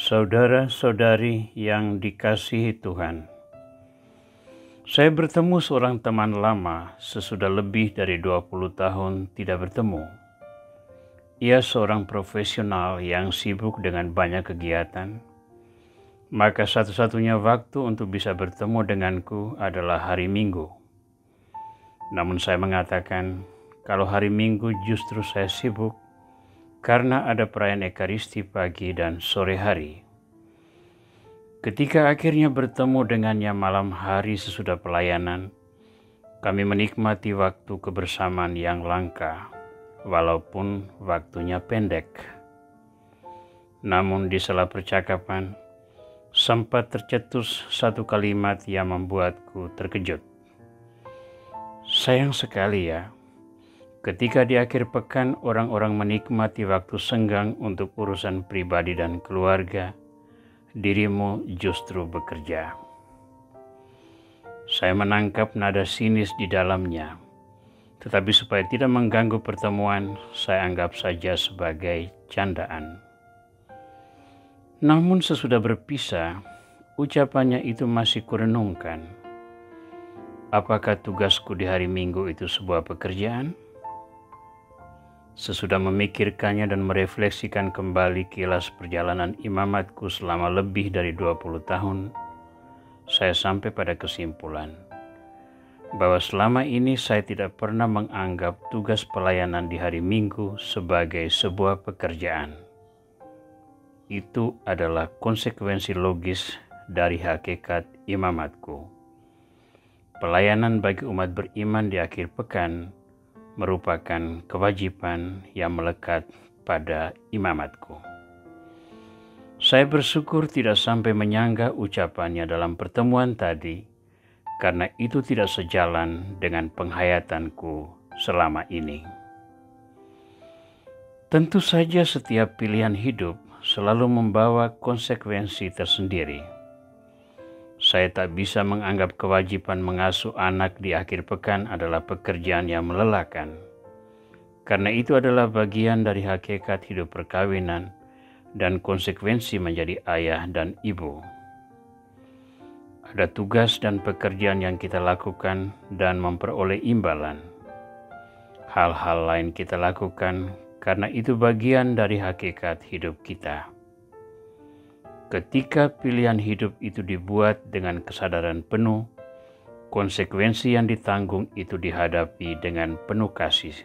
Saudara-saudari yang dikasihi Tuhan, saya bertemu seorang teman lama sesudah lebih dari 20 tahun tidak bertemu. Ia seorang profesional yang sibuk dengan banyak kegiatan, maka satu-satunya waktu untuk bisa bertemu denganku adalah hari Minggu. Namun saya mengatakan, kalau hari Minggu justru saya sibuk, karena ada perayaan Ekaristi pagi dan sore hari. Ketika akhirnya bertemu dengannya malam hari sesudah pelayanan, kami menikmati waktu kebersamaan yang langka, walaupun waktunya pendek. Namun di sela percakapan, sempat tercetus satu kalimat yang membuatku terkejut. Sayang sekali ya, ketika di akhir pekan orang-orang menikmati waktu senggang untuk urusan pribadi dan keluarga, dirimu justru bekerja. Saya menangkap nada sinis di dalamnya, tetapi supaya tidak mengganggu pertemuan, saya anggap saja sebagai candaan. Namun sesudah berpisah, ucapannya itu masih kurenungkan. Apakah tugasku di hari Minggu itu sebuah pekerjaan? Sesudah memikirkannya dan merefleksikan kembali kilas perjalanan imamatku selama lebih dari 20 tahun, saya sampai pada kesimpulan bahwa selama ini saya tidak pernah menganggap tugas pelayanan di hari Minggu sebagai sebuah pekerjaan. Itu adalah konsekuensi logis dari hakikat imamatku. Pelayanan bagi umat beriman di akhir pekan merupakan kewajiban yang melekat pada imamatku. Saya bersyukur tidak sampai menyangga ucapannya dalam pertemuan tadi, karena itu tidak sejalan dengan penghayatanku selama ini. Tentu saja setiap pilihan hidup selalu membawa konsekuensi tersendiri. Saya tak bisa menganggap kewajiban mengasuh anak di akhir pekan adalah pekerjaan yang melelahkan, karena itu adalah bagian dari hakikat hidup perkawinan dan konsekuensi menjadi ayah dan ibu. Ada tugas dan pekerjaan yang kita lakukan dan memperoleh imbalan. Hal-hal lain kita lakukan karena itu bagian dari hakikat hidup kita. Ketika pilihan hidup itu dibuat dengan kesadaran penuh, konsekuensi yang ditanggung itu dihadapi dengan penuh kasih.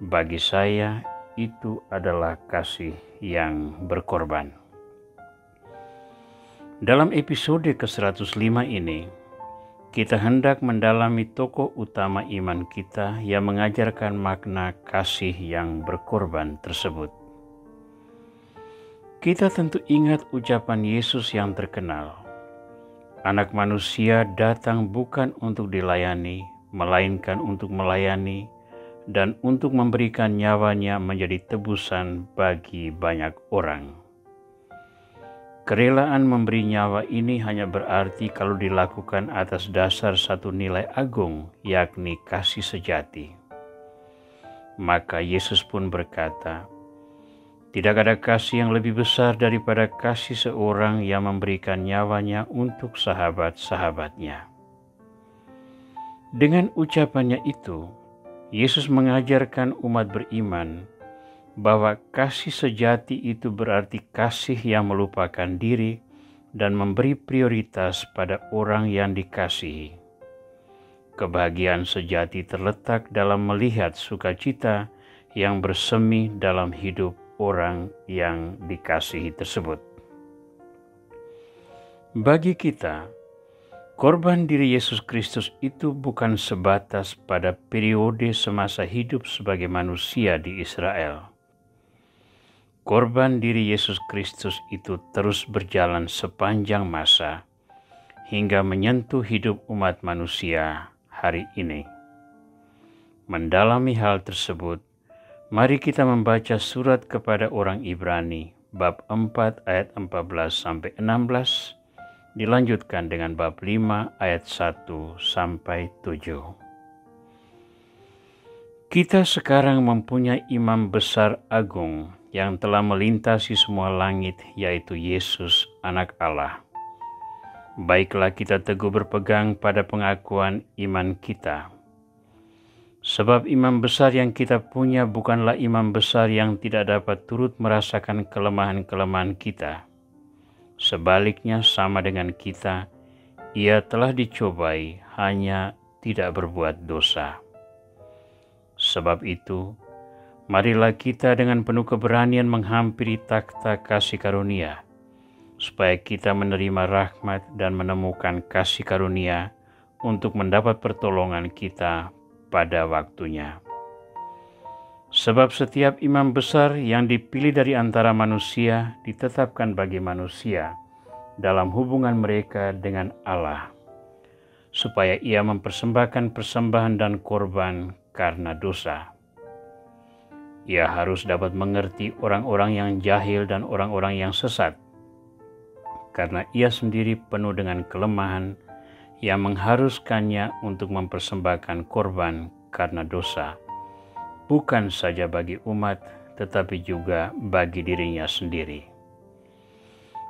Bagi saya, itu adalah kasih yang berkorban. Dalam episode ke-105 ini, kita hendak mendalami tokoh utama iman kita yang mengajarkan makna kasih yang berkorban tersebut. Kita tentu ingat ucapan Yesus yang terkenal, "Anak manusia datang bukan untuk dilayani, melainkan untuk melayani dan untuk memberikan nyawanya menjadi tebusan bagi banyak orang." Kerelaan memberi nyawa ini hanya berarti kalau dilakukan atas dasar satu nilai agung, yakni kasih sejati. Maka Yesus pun berkata, "Tidak ada kasih yang lebih besar daripada kasih seorang yang memberikan nyawanya untuk sahabat-sahabatnya." Dengan ucapannya itu, Yesus mengajarkan umat beriman bahwa kasih sejati itu berarti kasih yang melupakan diri dan memberi prioritas pada orang yang dikasihi. Kebahagiaan sejati terletak dalam melihat sukacita yang bersemi dalam hidup orang yang dikasihi tersebut. Bagi kita, korban diri Yesus Kristus itu bukan sebatas pada periode semasa hidup sebagai manusia di Israel. Korban diri Yesus Kristus itu terus berjalan sepanjang masa hingga menyentuh hidup umat manusia hari ini. Mendalami hal tersebut, mari kita membaca surat kepada orang Ibrani bab 4 ayat 14-16, dilanjutkan dengan bab 5 ayat 1-7. Kita sekarang mempunyai imam besar agung yang telah melintasi semua langit, yaitu Yesus, Anak Allah. Baiklah kita teguh berpegang pada pengakuan iman kita. Sebab imam besar yang kita punya bukanlah imam besar yang tidak dapat turut merasakan kelemahan-kelemahan kita. Sebaliknya sama dengan kita, ia telah dicobai, hanya tidak berbuat dosa. Sebab itu, marilah kita dengan penuh keberanian menghampiri takhta kasih karunia, supaya kita menerima rahmat dan menemukan kasih karunia untuk mendapat pertolongan kita pada waktunya. Sebab setiap imam besar yang dipilih dari antara manusia ditetapkan bagi manusia dalam hubungan mereka dengan Allah, supaya ia mempersembahkan persembahan dan korban karena dosa. Ia harus dapat mengerti orang-orang yang jahil dan orang-orang yang sesat, karena ia sendiri penuh dengan kelemahan yang mengharuskannya untuk mempersembahkan korban karena dosa, bukan saja bagi umat, tetapi juga bagi dirinya sendiri.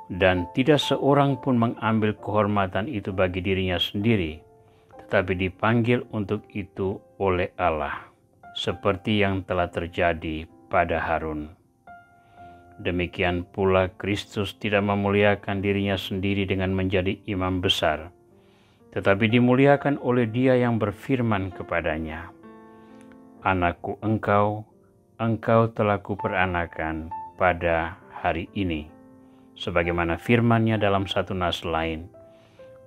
Dan tidak seorang pun mengambil kehormatan itu bagi dirinya sendiri, tetapi dipanggil untuk itu oleh Allah, seperti yang telah terjadi pada Harun. Demikian pula Kristus tidak memuliakan dirinya sendiri dengan menjadi imam besar, tetapi dimuliakan oleh Dia yang berfirman kepadanya, "Anakku engkau telah kuperanakan pada hari ini." Sebagaimana firman-Nya dalam satu nas lain,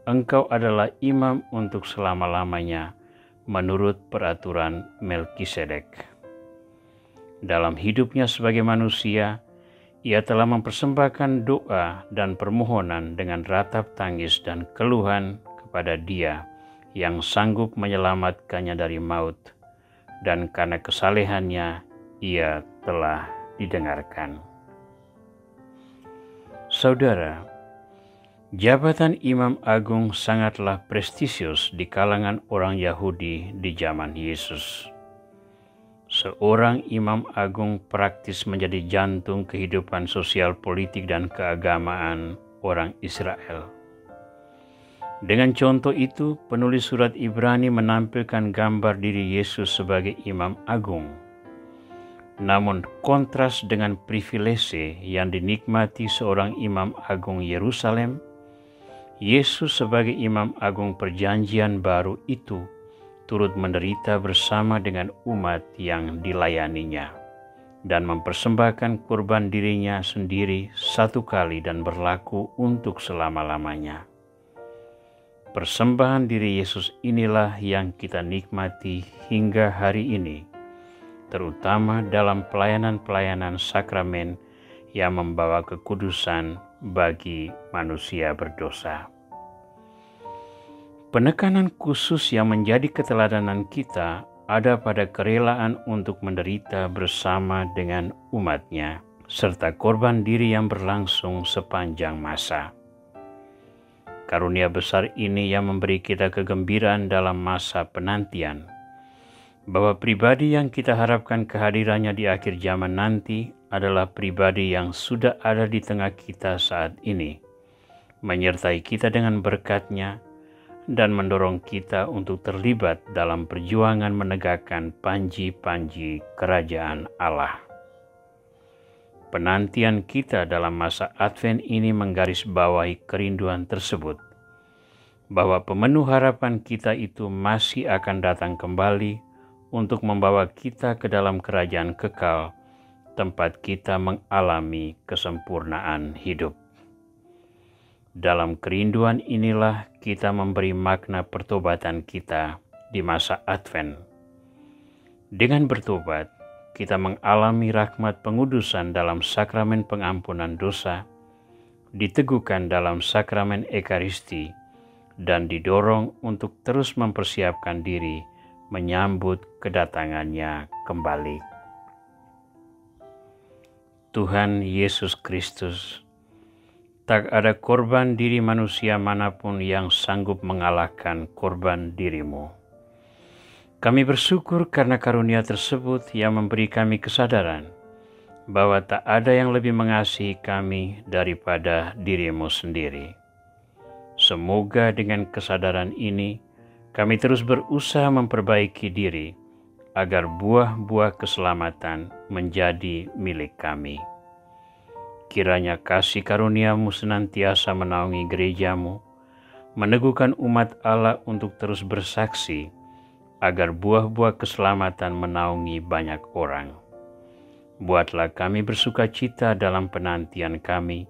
"Engkau adalah imam untuk selama-lamanya menurut peraturan Melkisedek." Dalam hidupnya sebagai manusia, ia telah mempersembahkan doa dan permohonan dengan ratap tangis dan keluhan kepada Dia yang sanggup menyelamatkannya dari maut, dan karena kesalehannya ia telah didengarkan. Saudara, jabatan Imam Agung sangatlah prestisius di kalangan orang Yahudi di zaman Yesus. Seorang Imam Agung praktis menjadi jantung kehidupan sosial, politik, dan keagamaan orang Israel. Dengan contoh itu, penulis surat Ibrani menampilkan gambar diri Yesus sebagai Imam Agung. Namun kontras dengan privilese yang dinikmati seorang Imam Agung Yerusalem, Yesus sebagai Imam Agung Perjanjian Baru itu turut menderita bersama dengan umat yang dilayaninya dan mempersembahkan kurban dirinya sendiri satu kali dan berlaku untuk selama-lamanya. Persembahan diri Yesus inilah yang kita nikmati hingga hari ini, terutama dalam pelayanan-pelayanan sakramen yang membawa kekudusan bagi manusia berdosa. Penekanan khusus yang menjadi keteladanan kita ada pada kerelaan untuk menderita bersama dengan umat-Nya, serta korban diri yang berlangsung sepanjang masa. Karunia besar ini yang memberi kita kegembiraan dalam masa penantian, bahwa pribadi yang kita harapkan kehadirannya di akhir zaman nanti adalah pribadi yang sudah ada di tengah kita saat ini, menyertai kita dengan berkat-Nya dan mendorong kita untuk terlibat dalam perjuangan menegakkan panji-panji kerajaan Allah. Penantian kita dalam masa Advent ini menggarisbawahi kerinduan tersebut, bahwa pemenuh harapan kita itu masih akan datang kembali untuk membawa kita ke dalam kerajaan kekal, tempat kita mengalami kesempurnaan hidup. Dalam kerinduan inilah kita memberi makna pertobatan kita di masa Advent. Dengan bertobat, kita mengalami rahmat pengudusan dalam sakramen pengampunan dosa, diteguhkan dalam sakramen Ekaristi, dan didorong untuk terus mempersiapkan diri menyambut kedatangannya kembali. Tuhan Yesus Kristus, tak ada korban diri manusia manapun yang sanggup mengalahkan korban diri-Mu. Kami bersyukur karena karunia tersebut yang memberi kami kesadaran bahwa tak ada yang lebih mengasihi kami daripada dirimu sendiri. Semoga dengan kesadaran ini, kami terus berusaha memperbaiki diri, agar buah-buah keselamatan menjadi milik kami. Kiranya kasih karuniamu senantiasa menaungi gerejamu, meneguhkan umat Allah untuk terus bersaksi, agar buah-buah keselamatan menaungi banyak orang. Buatlah kami bersukacita dalam penantian kami,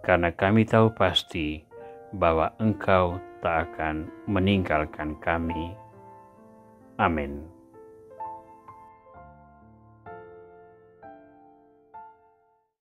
karena kami tahu pasti bahwa Engkau tak akan meninggalkan kami. Amin.